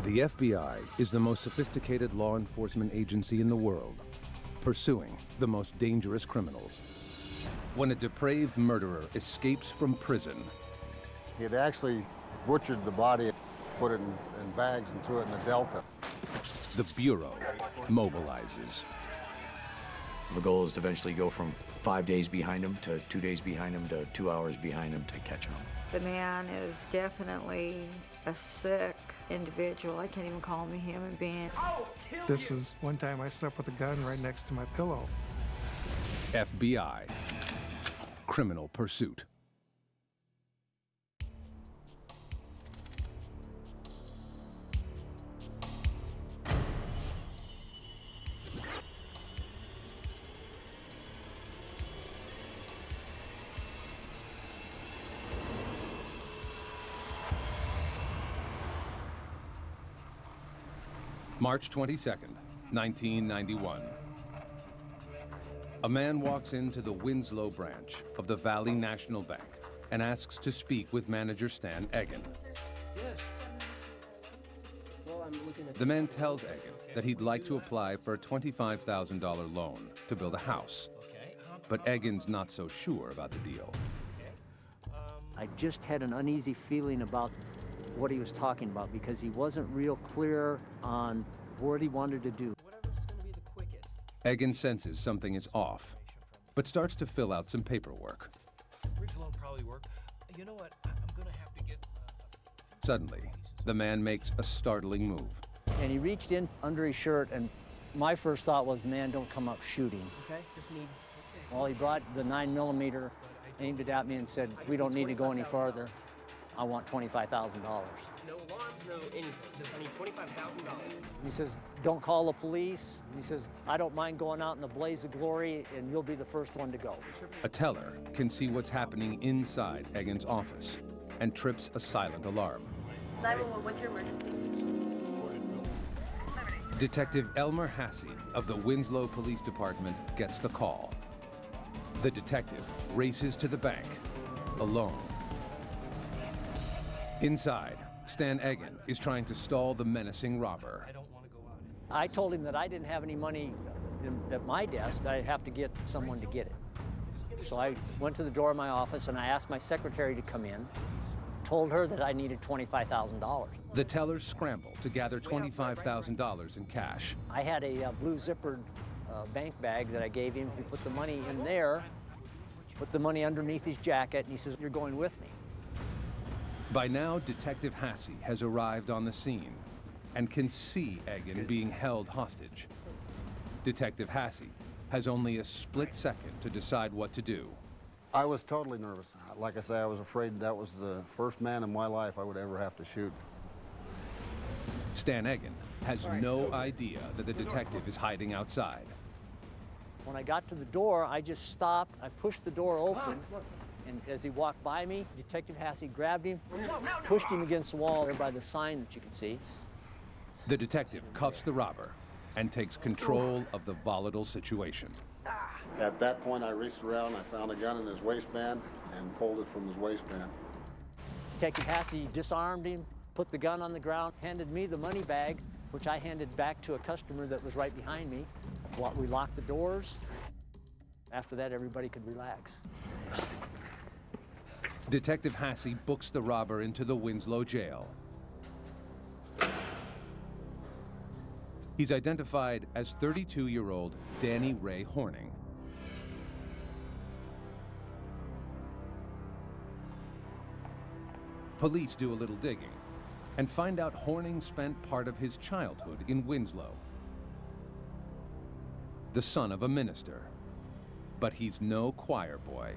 The FBI is the most sophisticated law enforcement agency in the world, pursuing the most dangerous criminals. When a depraved murderer escapes from prison, He had actually butchered the body, put it in bags and threw it in the Delta. the Bureau mobilizes. The goal is to eventually go from 5 days behind him to 2 days behind him to 2 hours behind him to catch him. The man is definitely a sick individual. I can't even call him a human being. This is one time I slept with a gun right next to my pillow. FBI, Criminal Pursuit. March 22nd, 1991. A man walks into the Winslow branch of the Valley National Bank and asks to speak with manager Stan Egan. The man tells Egan that he'd like to apply for a $25,000 loan to build a house. But Egan's not so sure about the deal. I just had an uneasy feeling about what he was talking about because he wasn't real clear on what he wanted to do. Egan senses something is off, but starts to fill out some paperwork. Bridge loan probably work. You know what? I'm gonna have to get. Suddenly, the man makes a startling move. And he reached in under his shirt, and my first thought was, man, don't come up shooting. Okay. Just need. Well, he brought the 9mm, aimed it at me and said, we don't need to go any farther. I want $25,000. No alarms, no anything. Just I need $25,000. He says, don't call the police. He says, I don't mind going out in the blaze of glory, and you'll be the first one to go. A teller can see what's happening inside Egan's office and trips a silent alarm. 911, what's your emergency? Detective Elmer Hassey of the Winslow Police Department gets the call. The detective races to the bank, alone. Inside, Stan Egan is trying to stall the menacing robber. I don't want to go out. I told him that I didn't have any money at my desk, that I'd have to get someone to get it. So I went to the door of my office and I asked my secretary to come in, told her that I needed $25,000. The tellers scramble to gather $25,000 in cash. I had a blue zippered bank bag that I gave him. He put the money in there, put the money underneath his jacket, and he says, you're going with me. By now, Detective Hassey has arrived on the scene and can see Egan being held hostage. Detective Hassey has only a split second to decide what to do. I was totally nervous. Like I say, I was afraid that was the first man in my life I would ever have to shoot. Stan Egan has no idea that the detective is hiding outside. When I got to the door, I just stopped. I pushed the door open, and as he walked by me, Detective Hassey grabbed him, pushed him against the wall there by the sign that you can see. The detective cuffs the robber and takes control of the volatile situation. At that point, I reached around, I found a gun in his waistband and pulled it from his waistband. Detective Hassey disarmed him, put the gun on the ground, handed me the money bag, which I handed back to a customer that was right behind me. We locked the doors. After that, everybody could relax. Detective Hassey books the robber into the Winslow jail. He's identified as 32-year-old Danny Ray Horning. Police do a little digging and find out Horning spent part of his childhood in Winslow. The son of a minister, but he's no choir boy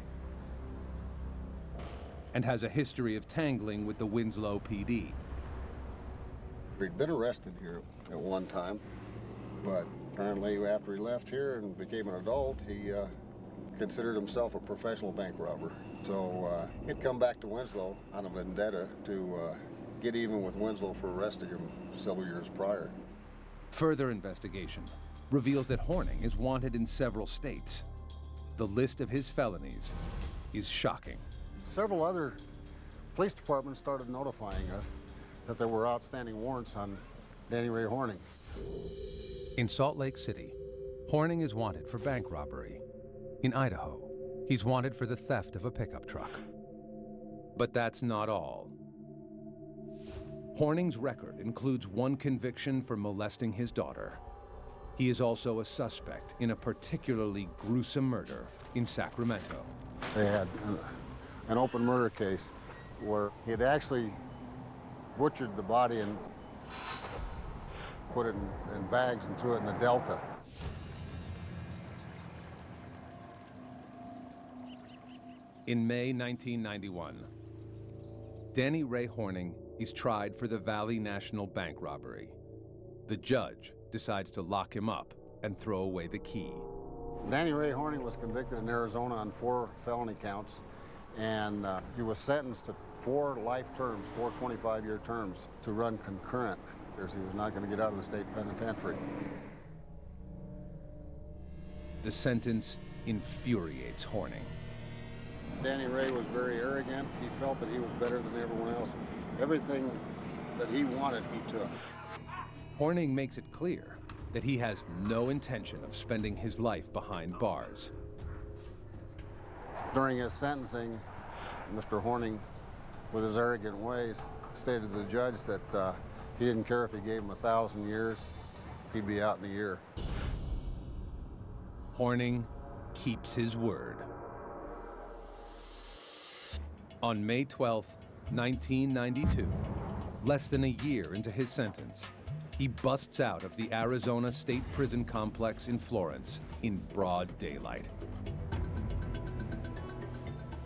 and has a history of tangling with the Winslow PD. He'd been arrested here at one time, but apparently after he left here and became an adult, he considered himself a professional bank robber. So he'd come back to Winslow on a vendetta to get even with Winslow for arresting him several years prior. Further investigation reveals that Horning is wanted in several states. The list of his felonies is shocking. Several other police departments started notifying us that there were outstanding warrants on Danny Ray Horning. In Salt Lake City, Horning is wanted for bank robbery. In Idaho, he's wanted for the theft of a pickup truck. But that's not all. Horning's record includes one conviction for molesting his daughter. He is also a suspect in a particularly gruesome murder in Sacramento. They had an open murder case where he had actually butchered the body and put it in bags and threw it in the Delta. In May 1991, Danny Ray Horning is tried for the Valley National Bank robbery. The judge decides to lock him up and throw away the key. Danny Ray Horning was convicted in Arizona on 4 felony counts, and he was sentenced to 4 life terms, 4 25-year terms, to run concurrent, because he was not going to get out of the state penitentiary. The sentence infuriates Horning. Danny Ray was very arrogant. He felt that he was better than everyone else. Everything that he wanted, he took. Horning makes it clear that he has no intention of spending his life behind bars. During his sentencing, Mr. Horning, with his arrogant ways, stated to the judge that he didn't care if he gave him 1,000 years, he'd be out in a year. Horning keeps his word. On May 12, 1992, less than a year into his sentence, he busts out of the Arizona State Prison Complex in Florence in broad daylight.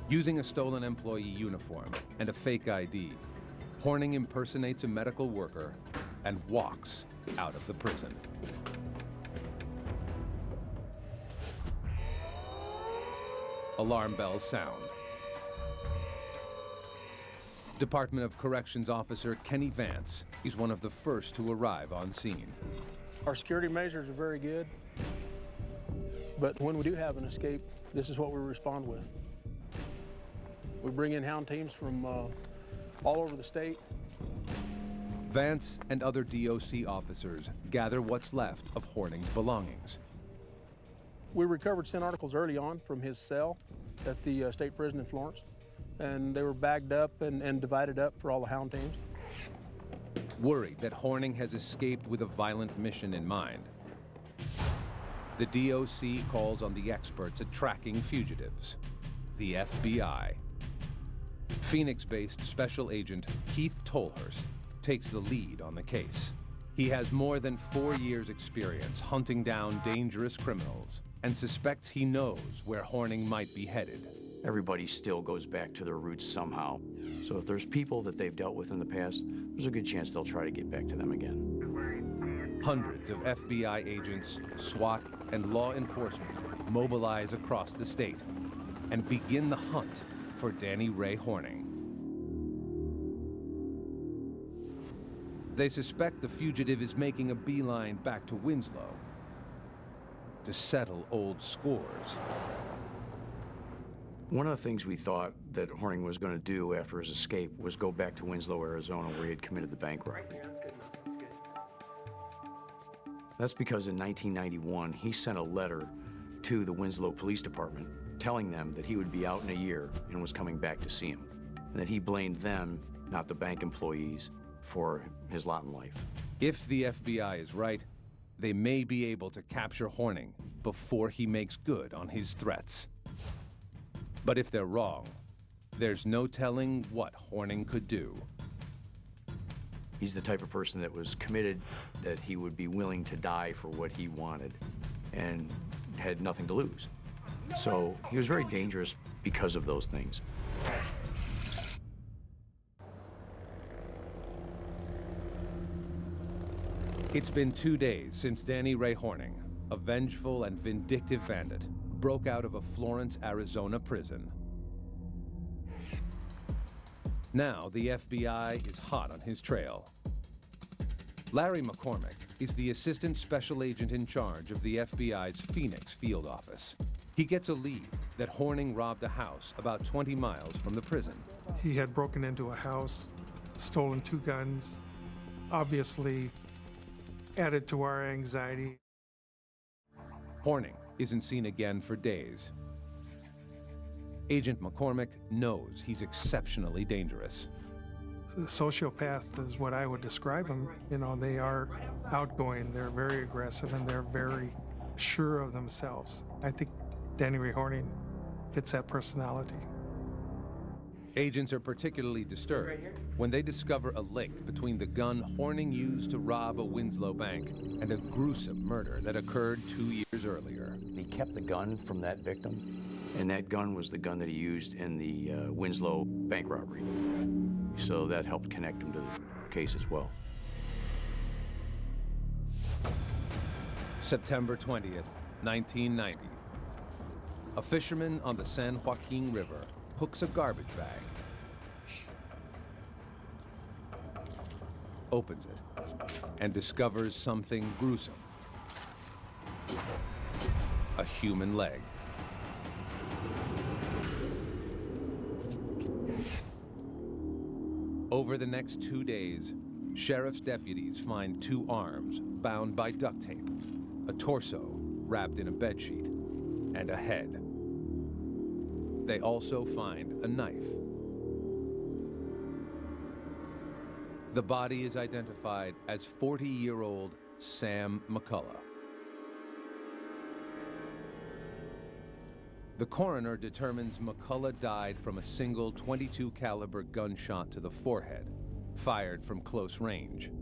Using a stolen employee uniform and a fake ID, Horning impersonates a medical worker and walks out of the prison. Alarm bells sound. Department of Corrections Officer Kenny Vance is one of the first to arrive on scene. Our security measures are very good, but when we do have an escape, this is what we respond with. We bring in hound teams from all over the state. Vance and other DOC officers gather what's left of Horning's belongings. We recovered scent articles early on from his cell at the state prison in Florence, and they were bagged up and divided up for all the hound teams. Worried that Horning has escaped with a violent mission in mind, the DOC calls on the experts at tracking fugitives, the FBI. Phoenix-based Special Agent Keith Tolhurst takes the lead on the case. He has more than 4 years' experience hunting down dangerous criminals and suspects he knows where Horning might be headed. Everybody still goes back to their roots somehow. So if there's people that they've dealt with in the past, there's a good chance they'll try to get back to them again. Hundreds of FBI agents, SWAT, and law enforcement mobilize across the state and begin the hunt for Danny Ray Horning. They suspect the fugitive is making a beeline back to Winslow to settle old scores. One of the things we thought that Horning was going to do after his escape was go back to Winslow, Arizona, where he had committed the bank robbery. That's good enough. That's good. That's because in 1991, he sent a letter to the Winslow Police Department telling them that he would be out in a year and was coming back to see him, and that he blamed them, not the bank employees, for his lot in life. If the FBI is right, they may be able to capture Horning before he makes good on his threats. But if they're wrong, there's no telling what Horning could do. He's the type of person that was committed, that he would be willing to die for what he wanted and had nothing to lose. So he was very dangerous because of those things. It's been 2 days since Danny Ray Horning, a vengeful and vindictive bandit, broke out of a Florence, Arizona prison. Now the FBI is hot on his trail. Larry McCormick is the assistant special agent in charge of the FBI's Phoenix field office. He gets a lead that Horning robbed a house about 20 miles from the prison. He had broken into a house, stolen 2 guns. Obviously, added to our anxiety. Horning isn't seen again for days. Agent McCormick knows he's exceptionally dangerous. The sociopath is what I would describe them. You know, they are outgoing, they're very aggressive, and they're very sure of themselves. I think Danny Ray Horning fits that personality. Agents are particularly disturbed when they discover a link between the gun Horning used to rob a Winslow bank and a gruesome murder that occurred 2 years earlier. He kept the gun from that victim, and that gun was the gun that he used in the Winslow bank robbery. So that helped connect him to the case as well. September 20th, 1990. A fisherman on the San Joaquin River hooks a garbage bag, opens it, and discovers something gruesome. A human leg. Over the next 2 days, sheriff's deputies find 2 arms bound by duct tape, a torso wrapped in a bedsheet, and a head. They also find a knife. The body is identified as 40-year-old Sam McCullough. The coroner determines McCullough died from a single .22 caliber gunshot to the forehead, fired from close range.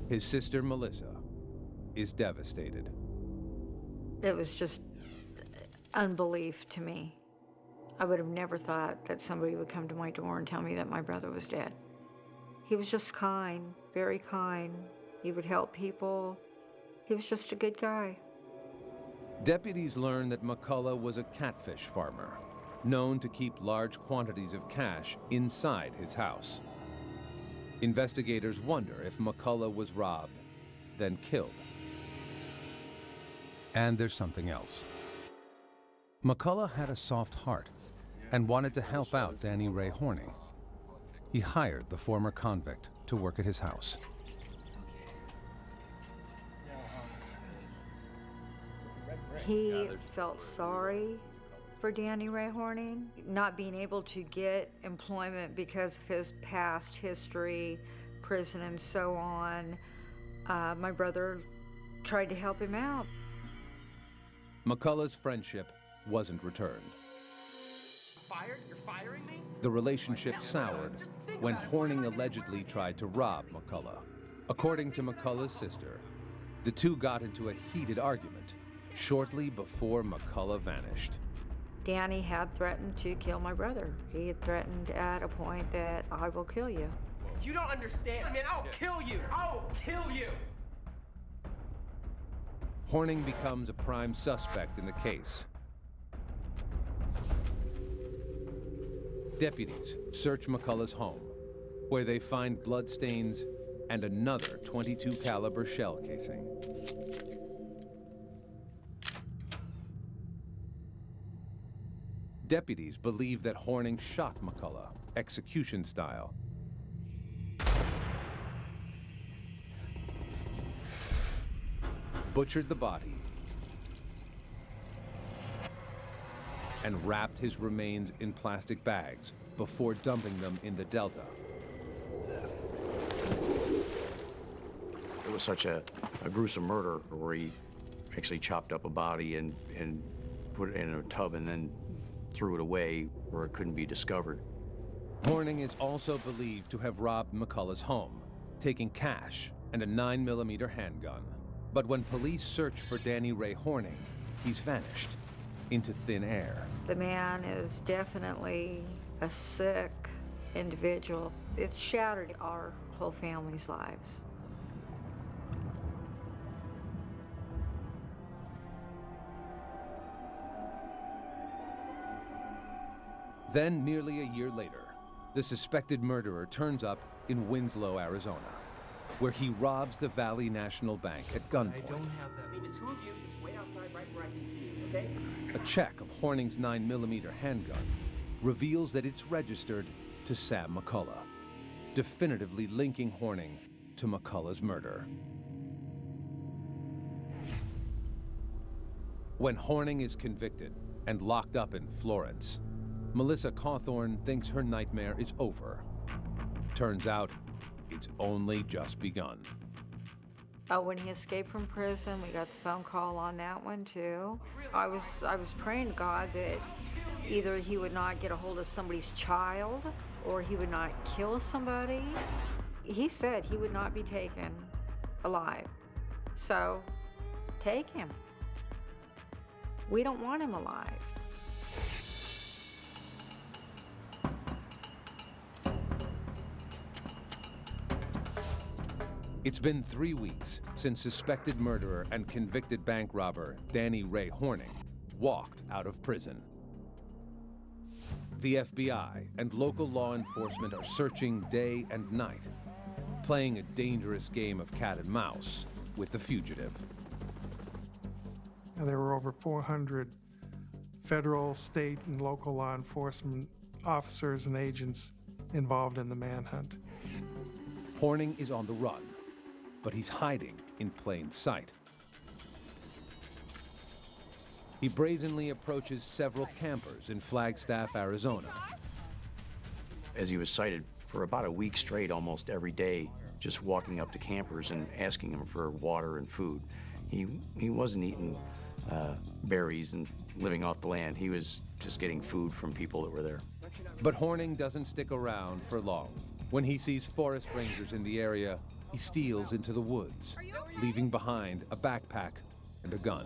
His sister, Melissa, is devastated. It was just unbelief to me. I would have never thought that somebody would come to my door and tell me that my brother was dead. He was just kind, very kind. He would help people. He was just a good guy. Deputies learn that McCullough was a catfish farmer, known to keep large quantities of cash inside his house. Investigators wonder if McCullough was robbed, then killed. And there's something else. McCullough had a soft heart and wanted to help out Danny Ray Horning. He hired the former convict to work at his house. He felt sorry for Danny Ray Horning, not being able to get employment because of his past history, prison and so on. My brother tried to help him out. McCullough's friendship wasn't returned. Fired? You're firing me? The relationship soured when Horning allegedly tried to rob McCullough. According to McCullough's sister, the two got into a heated argument shortly before McCullough vanished. Danny had threatened to kill my brother. He had threatened at a point that I will kill you. You don't understand. I mean, I'll kill you. I'll kill you. Horning becomes a prime suspect in the case. Deputies search McCullough's home, where they find bloodstains and another .22 caliber shell casing. Deputies believe that Horning shot McCullough, execution style. Butchered the body, and wrapped his remains in plastic bags before dumping them in the Delta. It was such a gruesome murder where he actually chopped up a body and put it in a tub and then threw it away where it couldn't be discovered. Horning is also believed to have robbed McCullough's home, taking cash and a 9mm handgun. But when police search for Danny Ray Horning, he's vanished into thin air. The man is definitely a sick individual. It shattered our whole family's lives. Then, nearly a year later, the suspected murderer turns up in Winslow, Arizona, where he robs the Valley National Bank at gunpoint. I don't have that. I mean, the two of you just wait outside right where I can see you, okay? A check of Horning's 9mm handgun reveals that it's registered to Sam McCullough, definitively linking Horning to McCullough's murder. When Horning is convicted and locked up in Florence, Melissa Cawthorn thinks her nightmare is over. Turns out, it's only just begun. When he escaped from prison, we got the phone call on that one too. I was praying to God that either he would not get a hold of somebody's child or he would not kill somebody. He said he would not be taken alive. So, take him. We don't want him alive. It's been 3 weeks since suspected murderer and convicted bank robber Danny Ray Horning walked out of prison. The FBI and local law enforcement are searching day and night, playing a dangerous game of cat and mouse with the fugitive. There were over 400 federal, state, and local law enforcement officers and agents involved in the manhunt. Horning is on the run, but he's hiding in plain sight. He brazenly approaches several campers in Flagstaff, Arizona. As he was cited for about a week straight, almost every day, just walking up to campers and asking them for water and food. He wasn't eating berries and living off the land. He was just getting food from people that were there. But Horning doesn't stick around for long. When he sees forest rangers in the area, he steals into the woods, leaving behind a backpack and a gun.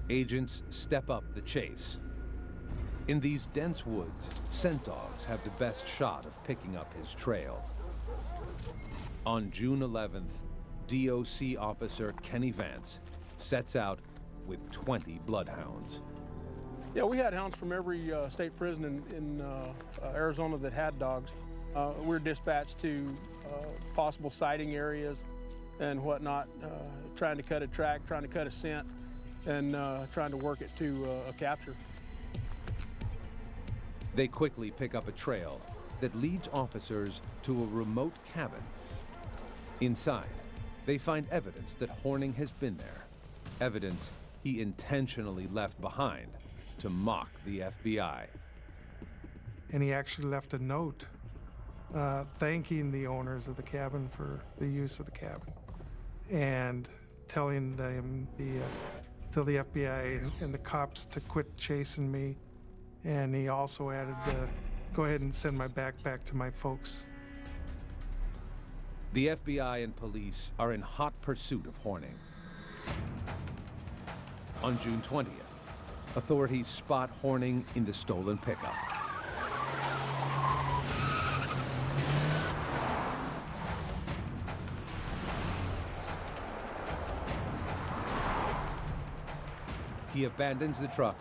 Agents step up the chase. In these dense woods, scent dogs have the best shot of picking up his trail. On June 11th, DOC officer Kenny Vance sets out with 20 bloodhounds. Yeah, we had hounds from every state prison in Arizona that had dogs. We were dispatched to possible sighting areas and whatnot, trying to cut a track, trying to cut a scent, and trying to work it to a capture. They quickly pick up a trail that leads officers to a remote cabin. Inside, they find evidence that Horning has been there, evidence he intentionally left behind to mock the FBI. And he actually left a note thanking the owners of the cabin for the use of the cabin and telling them tell the FBI and the cops to quit chasing me. And he also added, go ahead and send my backpack to my folks. The FBI and police are in hot pursuit of Horning. On June 20th, authorities spot Horning in the stolen pickup. He abandons the truck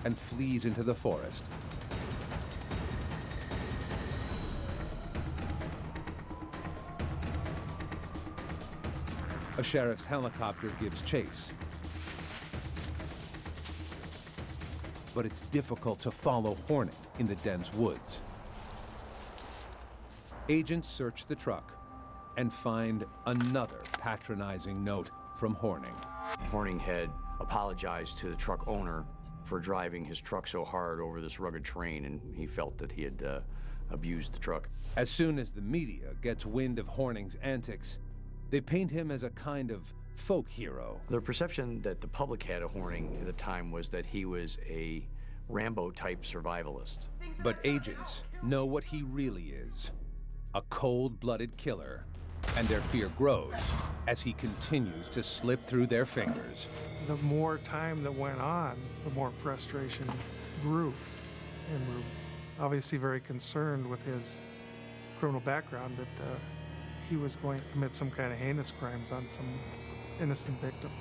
and flees into the forest. A sheriff's helicopter gives chase. But it's difficult to follow Horning in the dense woods. Agents search the truck and find another patronizing note from Horning. Horning had apologized to the truck owner for driving his truck so hard over this rugged terrain, and he felt that he had abused the truck. As soon as the media gets wind of Horning's antics, they paint him as a kind of folk hero. The perception that the public had of Horning at the time was that he was a Rambo-type survivalist. But agents know what he really is, a cold-blooded killer, and their fear grows as he continues to slip through their fingers. The more time that went on, the more frustration grew. And we're obviously very concerned with his criminal background that he was going to commit some kind of heinous crimes on some innocent victims.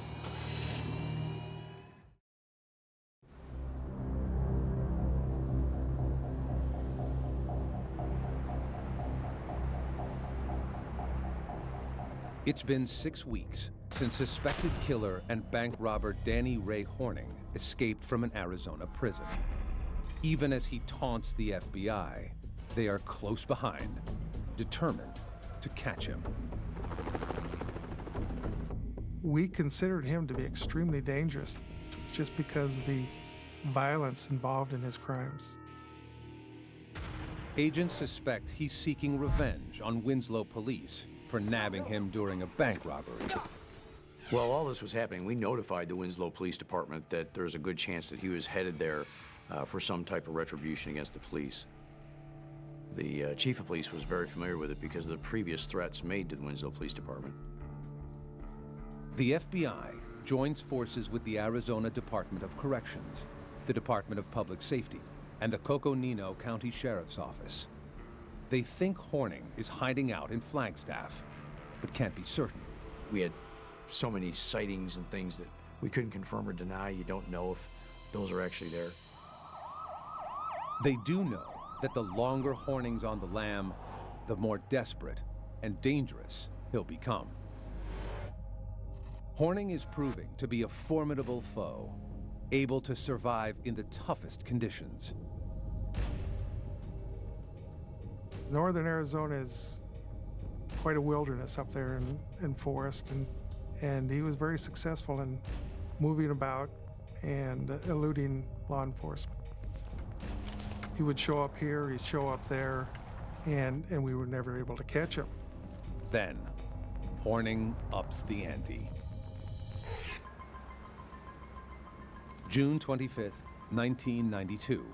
It's been 6 weeks since suspected killer and bank robber Danny Ray Horning escaped from an Arizona prison. Even as he taunts the FBI, they are close behind, determined to catch him. We considered him to be extremely dangerous just because of the violence involved in his crimes. Agents suspect he's seeking revenge on Winslow police for nabbing him during a bank robbery. While all this was happening, we notified the Winslow Police Department that there's a good chance that he was headed there for some type of retribution against the police. The chief of police was very familiar with it because of the previous threats made to the Winslow Police Department. The FBI joins forces with the Arizona Department of Corrections, the Department of Public Safety, and the Coconino County Sheriff's Office. They think Horning is hiding out in Flagstaff, but can't be certain. We had so many sightings and things that we couldn't confirm or deny. You don't know if those are actually there. They do know that the longer Horning's on the lam, the more desperate and dangerous he'll become. Horning is proving to be a formidable foe, able to survive in the toughest conditions. Northern Arizona is quite a wilderness up there in forest, and he was very successful in moving about and eluding law enforcement. He would show up here, he'd show up there, and we were never able to catch him. Then, Horning ups the ante. June 25th, 1992.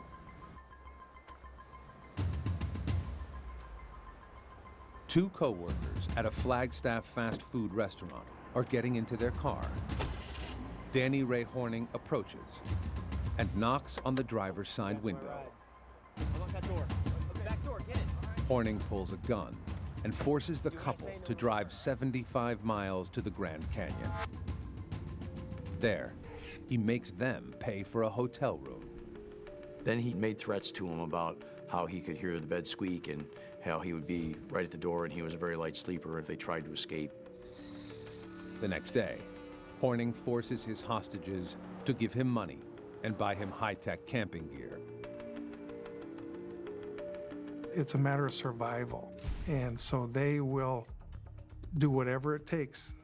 Two co-workers at a Flagstaff fast food restaurant are getting into their car. Danny Ray Horning approaches and knocks on the driver's side window. Unlock that door. Back door, get it. Horning pulls a gun and forces the couple to drive 75 miles to the Grand Canyon. There, he makes them pay for a hotel room. Then he made threats to him about how he could hear the bed squeak and how he would be right at the door and he was a very light sleeper if they tried to escape. The next day, Horning forces his hostages to give him money and buy him high-tech camping gear. It's a matter of survival, and so they will do whatever it takes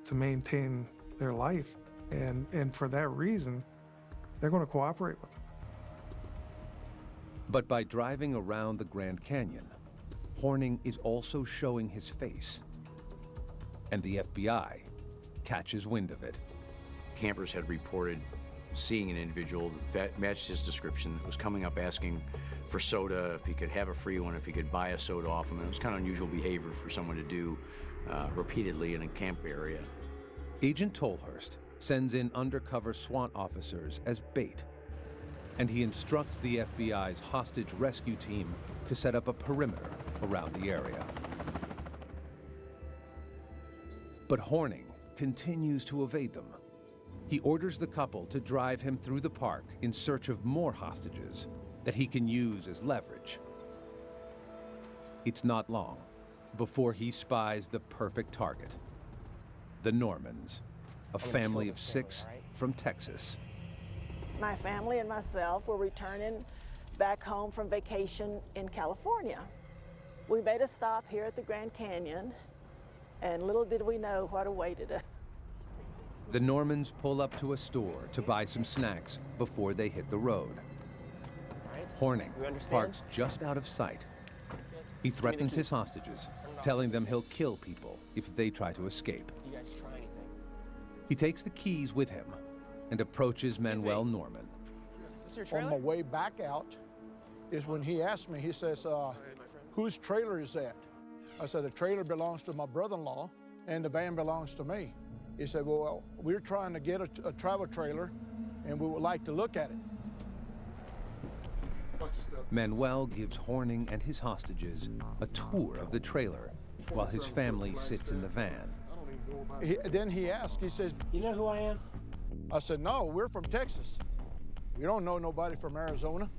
to maintain their life. And for that reason, they're going to cooperate with him. But by driving around the Grand Canyon, Horning is also showing his face. And the FBI catches wind of it. Campers had reported seeing an individual that matched his description that was coming up asking for soda, if he could have a free one, if he could buy a soda off him. And it was kind of unusual behavior for someone to do repeatedly in a camp area. Agent Tolhurst sends in undercover SWAT officers as bait, and he instructs the FBI's hostage rescue team to set up a perimeter around the area. But Horning continues to evade them. He orders the couple to drive him through the park in search of more hostages that he can use as leverage. It's not long before he spies the perfect target, the Normans, a family of 6 from Texas. My family and myself were returning back home from vacation in California. We made a stop here at the Grand Canyon, and little did we know what awaited us. The Normans pull up to a store to buy some snacks before they hit the road. Horning parks just out of sight. He threatens his hostages, telling them he'll kill people if they try to escape. Do you guys try anything? He takes the keys with him and approaches Manuel Norman. Is this your trailer? On my way back out is when he asked me, he says, whose trailer is that? I said, the trailer belongs to my brother-in-law and the van belongs to me. He said, well, we're trying to get a travel trailer and we would like to look at it. Manuel gives Horning and his hostages a tour of the trailer while his family sits in the van. Then he asked, he says, You know who I am? I said, no, we're from Texas. We don't know nobody from Arizona.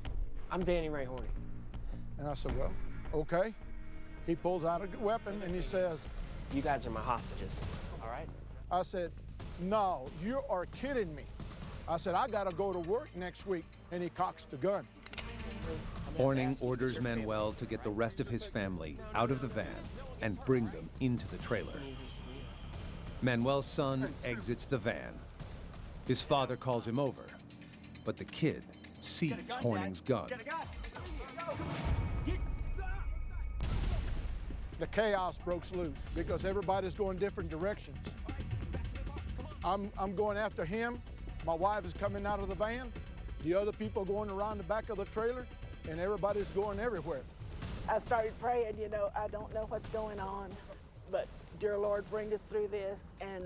I'm Danny Ray Horning. And I said, well, okay. He pulls out a weapon and he says, You guys are my hostages, all right? I said, no, you are kidding me. I said, I gotta go to work next week. And he cocks the gun. Horning orders Manuel to get the rest of his family out of the van and bring them into the trailer. Manuel's son exits the van. His father calls him over, but the kid sees Horning's gun. The chaos broke loose because everybody's going different directions. I'm going after him. My wife is coming out of the van. The other people going around the back of the trailer, and everybody's going everywhere. I started praying, you know, I don't know what's going on, but dear Lord, bring us through this, and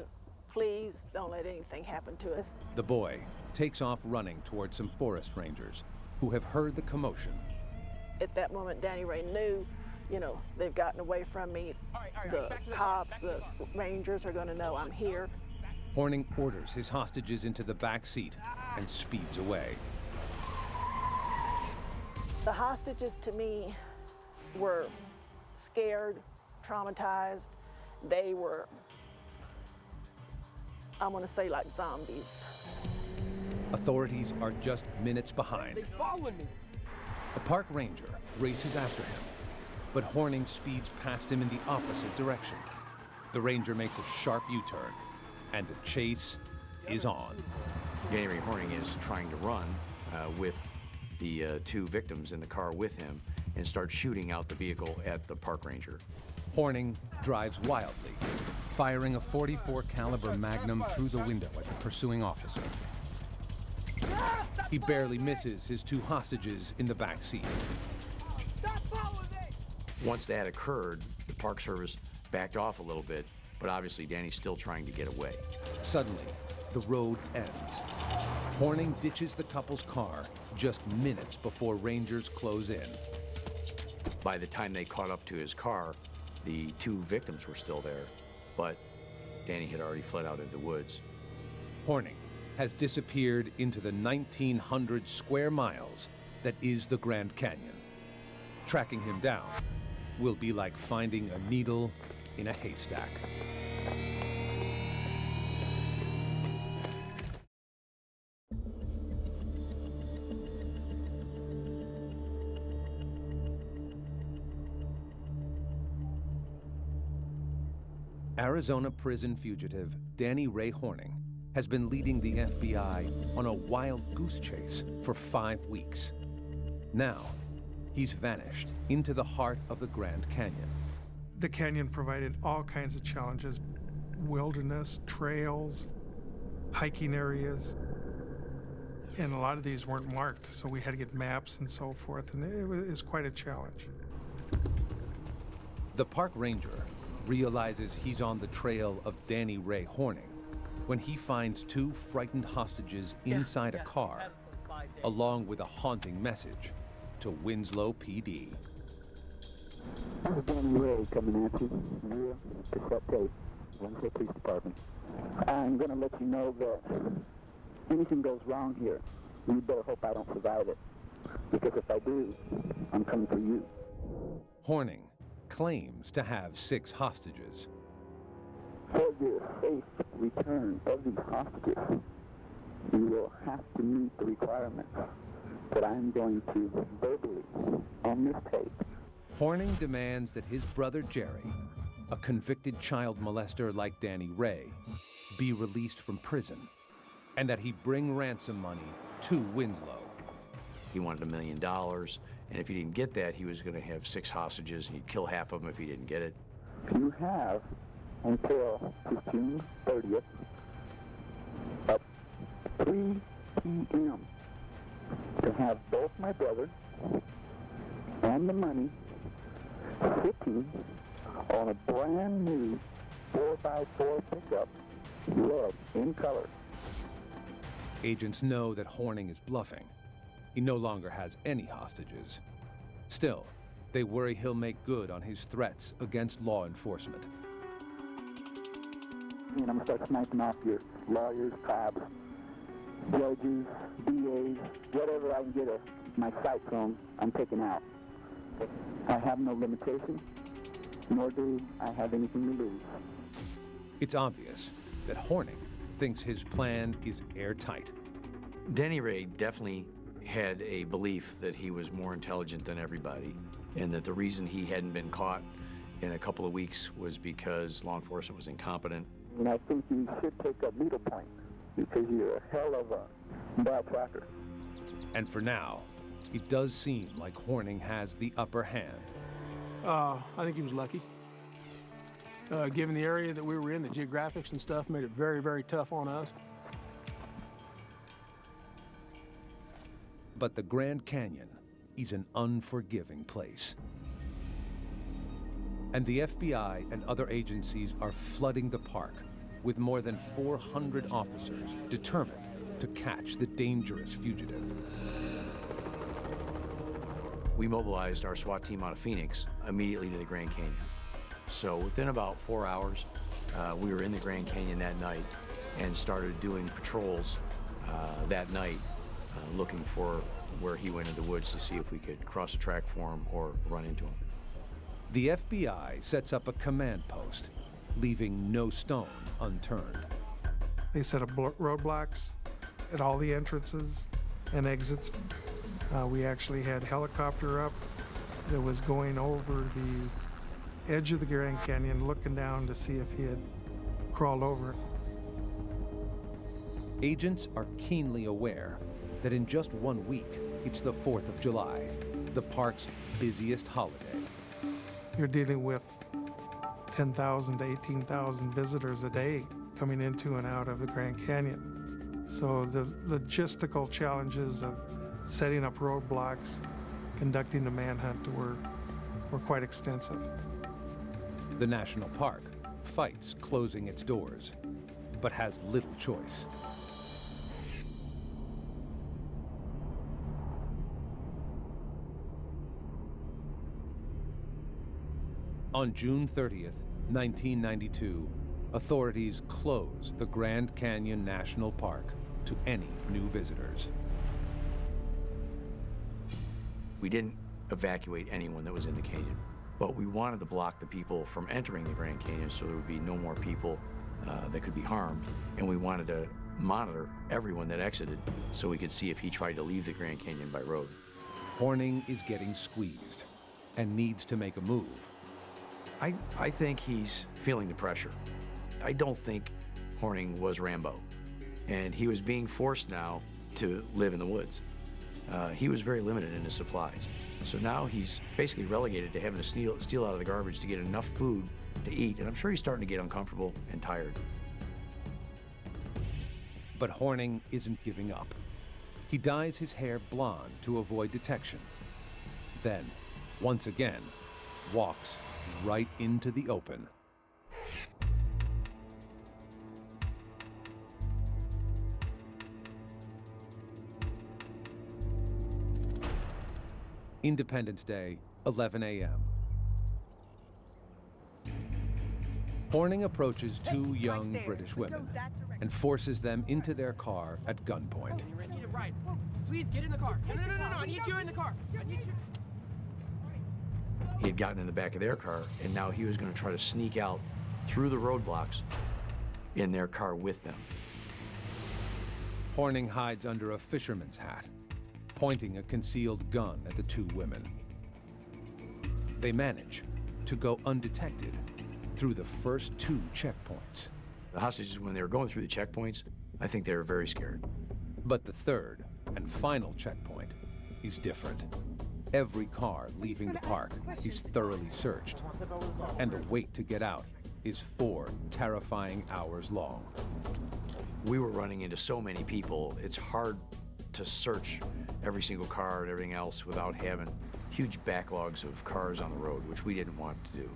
please don't let anything happen to us. The boy takes off running towards some forest rangers who have heard the commotion. At that moment, Danny Ray knew, you know, they've gotten away from me. The cops, the rangers are going to know I'm here. Horning orders his hostages into the back seat and speeds away. The hostages to me were scared, traumatized. They were, I'm going to say, like zombies. Authorities are just minutes behind. They following me. A park ranger races after him, but Horning speeds past him in the opposite direction. The ranger makes a sharp U-turn, and the chase is on. Danny Ray Horning is trying to run with the two victims in the car with him and starts shooting out the vehicle at the park ranger. Horning drives wildly, firing a .44 caliber Magnum through the window at the pursuing officer. He barely misses his two hostages in the back seat. Once that occurred, the Park Service backed off a little bit, but obviously Danny's still trying to get away. Suddenly, the road ends. Horning ditches the couple's car just minutes before rangers close in. By the time they caught up to his car, the two victims were still there, but Danny had already fled out into the woods. Horning has disappeared into the 1,900 square miles that is the Grand Canyon. Tracking him down will be like finding a needle in a haystack. Arizona prison fugitive Danny Ray Horning has been leading the FBI on a wild goose chase for 5 weeks. Now, he's vanished into the heart of the Grand Canyon. The canyon provided all kinds of challenges: wilderness, trails, hiking areas. And a lot of these weren't marked, so we had to get maps and so forth, and it was quite a challenge. The park ranger realizes he's on the trail of Danny Ray Horning when he finds two frightened hostages inside a car, along with a haunting message to Winslow PD. This is Danny Ray coming at you via cassette tape, Winslow Police Department. I'm going to let you know that anything goes wrong here, you better hope I don't survive it. Because if I do, I'm coming for you. Horning claims to have 6 hostages. For the safe return of these hostages, you will have to meet the requirements that I'm going to verbally on this tape. Horning demands that his brother Jerry, a convicted child molester like Danny Ray, be released from prison, and that he bring ransom money to Winslow. He wanted $1 million, and if he didn't get that, he was going to have 6 hostages, and he'd kill half of them if he didn't get it. You have until June 30th at 3 p.m. to have both my brother and the money sitting on a brand new 4x4 pickup, red in color. Agents know that Horning is bluffing. He no longer has any hostages. Still, they worry he'll make good on his threats against law enforcement. And I'm going to start sniping off your lawyers, cops, judges, DAs, whatever I can get my sights on, I'm taking out. I have no limitation, nor do I have anything to lose. It's obvious that Horning thinks his plan is airtight. Danny Ray definitely had a belief that he was more intelligent than everybody, and that the reason he hadn't been caught in a couple of weeks was because law enforcement was incompetent. And I think you should take up needle point because you're a hell of a bad tracker. And for now, it does seem like Horning has the upper hand. I think he was lucky. Given the area that we were in, the geographics and stuff made it very, very tough on us. But the Grand Canyon is an unforgiving place. And the FBI and other agencies are flooding the park with more than 400 officers determined to catch the dangerous fugitive. We mobilized our SWAT team out of Phoenix immediately to the Grand Canyon. So within about 4 hours, we were in the Grand Canyon that night and started doing patrols that night, looking for where he went into the woods to see if we could cross a track for him or run into him. The FBI sets up a command post, leaving no stone unturned. They set up roadblocks at all the entrances and exits. We actually had a helicopter up that was going over the edge of the Grand Canyon, looking down to see if he had crawled over it. Agents are keenly aware that in just 1 week, it's the 4th of July, the park's busiest holiday. You're dealing with 10,000 to 18,000 visitors a day coming into and out of the Grand Canyon. So the logistical challenges of setting up roadblocks, conducting the manhunt were quite extensive. The national park fights closing its doors, but has little choice. On June 30th, 1992, authorities closed the Grand Canyon National Park to any new visitors. We didn't evacuate anyone that was in the canyon, but we wanted to block the people from entering the Grand Canyon so there would be no more people that could be harmed, and we wanted to monitor everyone that exited so we could see if he tried to leave the Grand Canyon by road. Horning is getting squeezed and needs to make a move. I think he's feeling the pressure. I don't think Horning was Rambo, and he was being forced now to live in the woods. He was very limited in his supplies. So now he's basically relegated to having to steal out of the garbage to get enough food to eat, and I'm sure he's starting to get uncomfortable and tired. But Horning isn't giving up. He dyes his hair blonde to avoid detection. Then, once again, walks right into the open. Independence Day, 11 a.m. Horning approaches two young British women and forces them into their car at gunpoint. I need a ride. Please get in the car. No, I need you in the car. I need you. He had gotten in the back of their car, and now he was going to try to sneak out through the roadblocks in their car with them. Horning hides under a fisherman's hat, pointing a concealed gun at the two women. They manage to go undetected through the first two checkpoints. The hostages, when they were going through the checkpoints, I think they were very scared. But the third and final checkpoint is different. Every car leaving the park is thoroughly searched, and the wait to get out is 4 terrifying hours long. We were running into so many people, it's hard to search every single car and everything else without having huge backlogs of cars on the road, which we didn't want to do.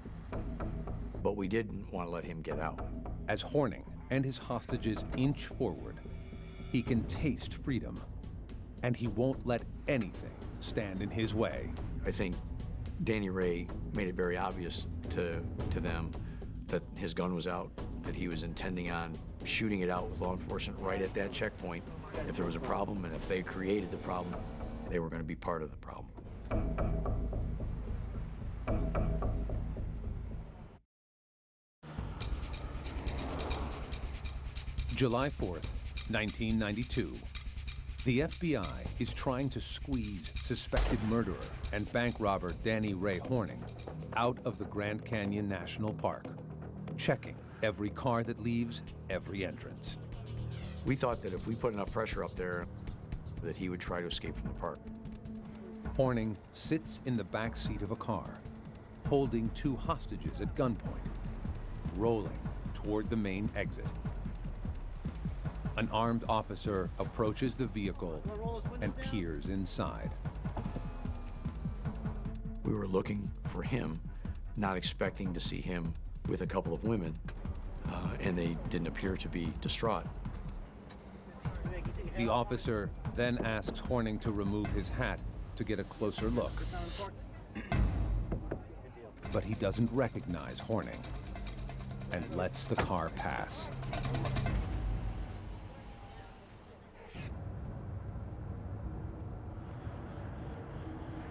But we didn't want to let him get out. As Horning and his hostages inch forward, he can taste freedom, and he won't let anything stand in his way. I think Danny Ray made it very obvious to them that his gun was out, that he was intending on shooting it out with law enforcement right at that checkpoint. If there was a problem, and if they created the problem, they were going to be part of the problem. July 4th, 1992. The FBI is trying to squeeze suspected murderer and bank robber Danny Ray Horning out of the Grand Canyon National Park, checking every car that leaves every entrance. We thought that if we put enough pressure up there, that he would try to escape from the park. Horning sits in the back seat of a car, holding 2 hostages at gunpoint, rolling toward the main exit. An armed officer approaches the vehicle and peers inside. We were looking for him, not expecting to see him with a couple of women, and they didn't appear to be distraught. The officer then asks Horning to remove his hat to get a closer look. But he doesn't recognize Horning and lets the car pass.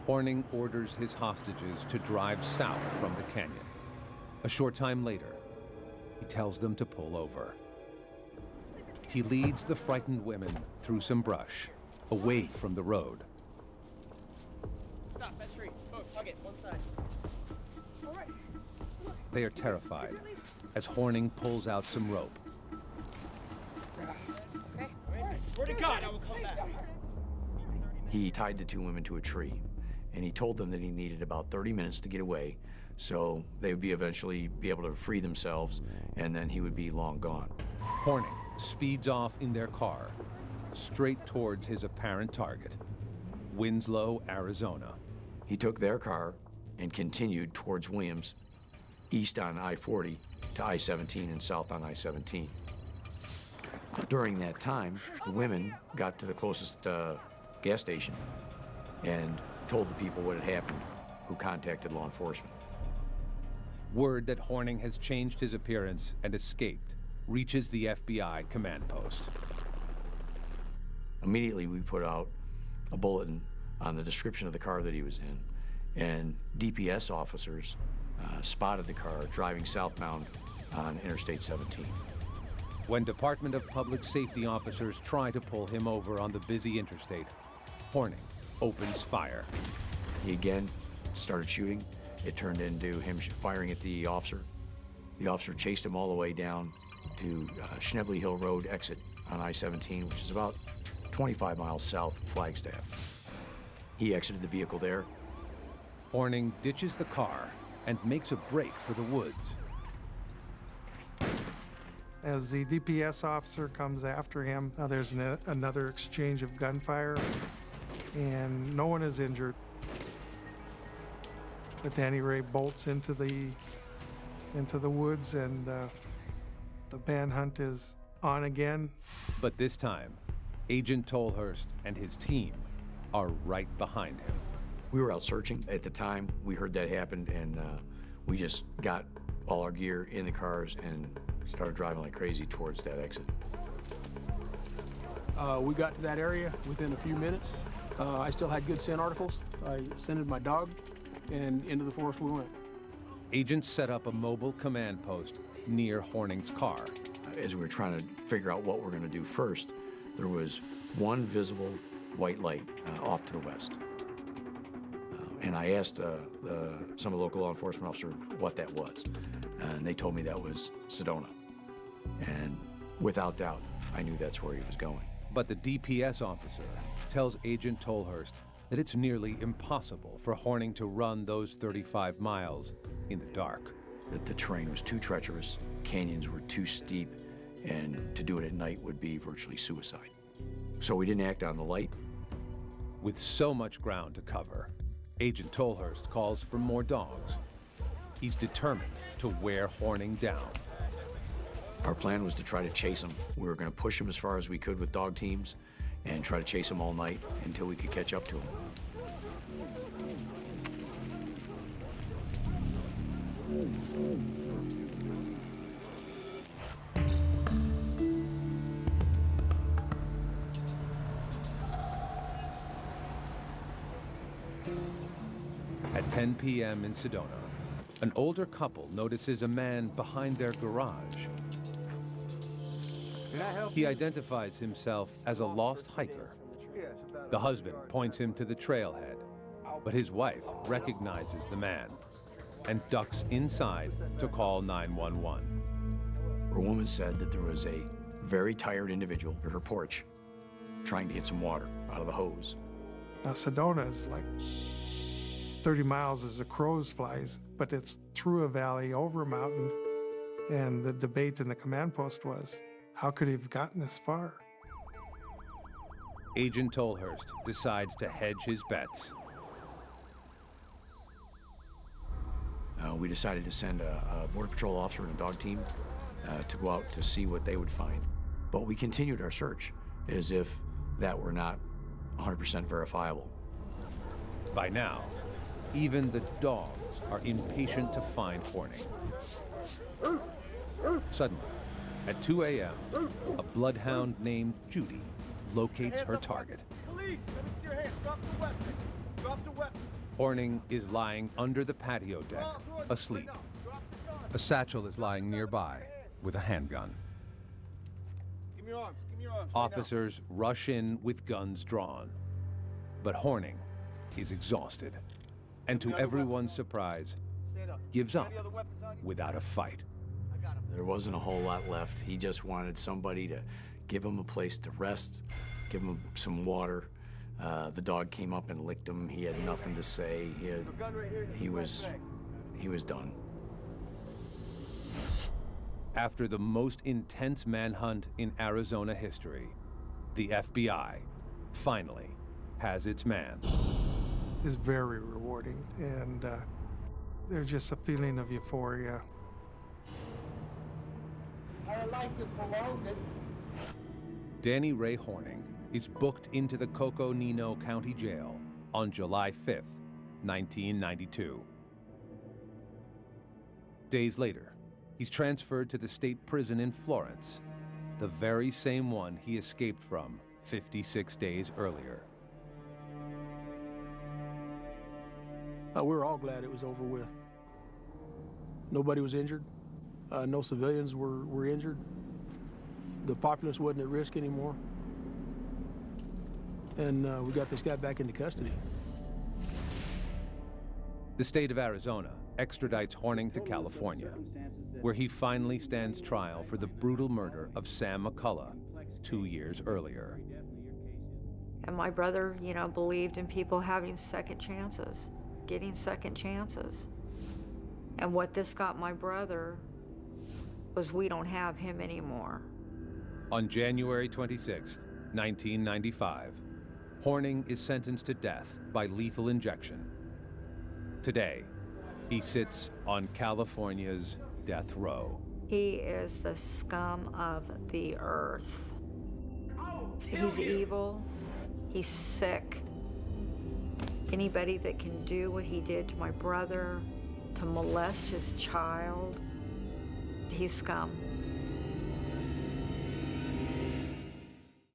Horning orders his hostages to drive south from the canyon. A short time later, he tells them to pull over. He leads the frightened women through some brush, away from the road. Stop, that tree. Hug it, one side. All right. They are terrified as Horning pulls out some rope. Okay. Swear to God, I will come back. He tied the 2 women to a tree, and he told them that he needed about 30 minutes to get away, so they would eventually be able to free themselves, and then he would be long gone. Horning speeds off in their car, straight towards his apparent target, Winslow, Arizona. He took their car and continued towards Williams, east on I-40 to I-17 and south on I-17. During that time, the women got to the closest gas station and told the people what had happened, who contacted law enforcement. Word that Horning has changed his appearance and escaped reaches the FBI command post. Immediately, we put out a bulletin on the description of the car that he was in, and DPS officers spotted the car driving southbound on Interstate 17. When Department of Public Safety officers try to pull him over on the busy interstate, Horning opens fire. He again started shooting. It turned into him firing at the officer. The officer chased him all the way down to Schnebly Hill Road exit on I-17, which is about 25 miles south of Flagstaff. He exited the vehicle there. Horning ditches the car and makes a break for the woods. As the DPS officer comes after him, there's another exchange of gunfire, and no one is injured. But Danny Ray bolts into the woods, and the manhunt is on again. But this time, Agent Tolhurst and his team are right behind him. We were out searching at the time. We heard that happened, and we just got all our gear in the cars and started driving like crazy towards that exit. We got to that area within a few minutes. I still had good scent articles. I scented my dog, and into the forest we went. Agents set up a mobile command post near Horning's car. As we were trying to figure out what we're going to do first, there was one visible white light off to the west. And I asked some of the local law enforcement officers what that was. And they told me that was Sedona. And without doubt, I knew that's where he was going. But the DPS officer tells Agent Tolhurst that it's nearly impossible for Horning to run those 35 miles in the dark. That the terrain was too treacherous, canyons were too steep, and to do it at night would be virtually suicide. So we didn't act on the light. With so much ground to cover, Agent Tolhurst calls for more dogs. He's determined to wear Horning down. Our plan was to try to chase him. We were going to push him as far as we could with dog teams and try to chase him all night until we could catch up to him. At 10 p.m. in Sedona, an older couple notices a man behind their garage. Can I help He identifies himself as a lost hiker The husband points him to the trailhead, but his wife recognizes the man and ducks inside to call 911. Her woman said that there was a very tired individual at her porch trying to get some water out of the hose. Now, Sedona is like 30 miles as the crows flies, but it's through a valley, over a mountain, and the debate in the command post was, how could he have gotten this far? Agent Tolhurst decides to hedge his bets. We decided to send a Border Patrol officer and a dog team to go out to see what they would find. But we continued our search as if that were not 100% verifiable. By now, even the dogs are impatient to find Horning. Suddenly, at 2 a.m., a bloodhound named Judy locates her target. Police, let me see your hands. Drop the weapon. Drop the weapon. Horning is lying under the patio deck, asleep. A satchel is lying nearby with a handgun. Give me your arms. Give me your arms. Officers rush in with guns drawn. But Horning is exhausted, and to everyone's surprise, gives up without a fight. There wasn't a whole lot left. He just wanted somebody to give him a place to rest, give him some water. The dog came up and licked him. He had nothing to say. He was done. After the most intense manhunt in Arizona history, the FBI finally has its man. It's very rewarding, and there's just a feeling of euphoria. I like to promote it. Danny Ray Horning is booked into the Coconino County Jail on July 5th, 1992. Days later, he's transferred to the state prison in Florence, the very same one he escaped from 56 days earlier. We were all glad it was over with. Nobody was injured. No civilians were injured. The populace wasn't at risk anymore. And we got this guy back into custody. The state of Arizona extradites Horning to California, where he finally stands trial for the brutal murder of Sam McCullough 2 years earlier. And my brother, believed in people having second chances, getting second chances. And what this got my brother was we don't have him anymore. On January 26, 1995, Horning is sentenced to death by lethal injection. Today, he sits on California's death row. He is the scum of the earth. He's evil. He's sick. Anybody that can do what he did to my brother, to molest his child, he's scum.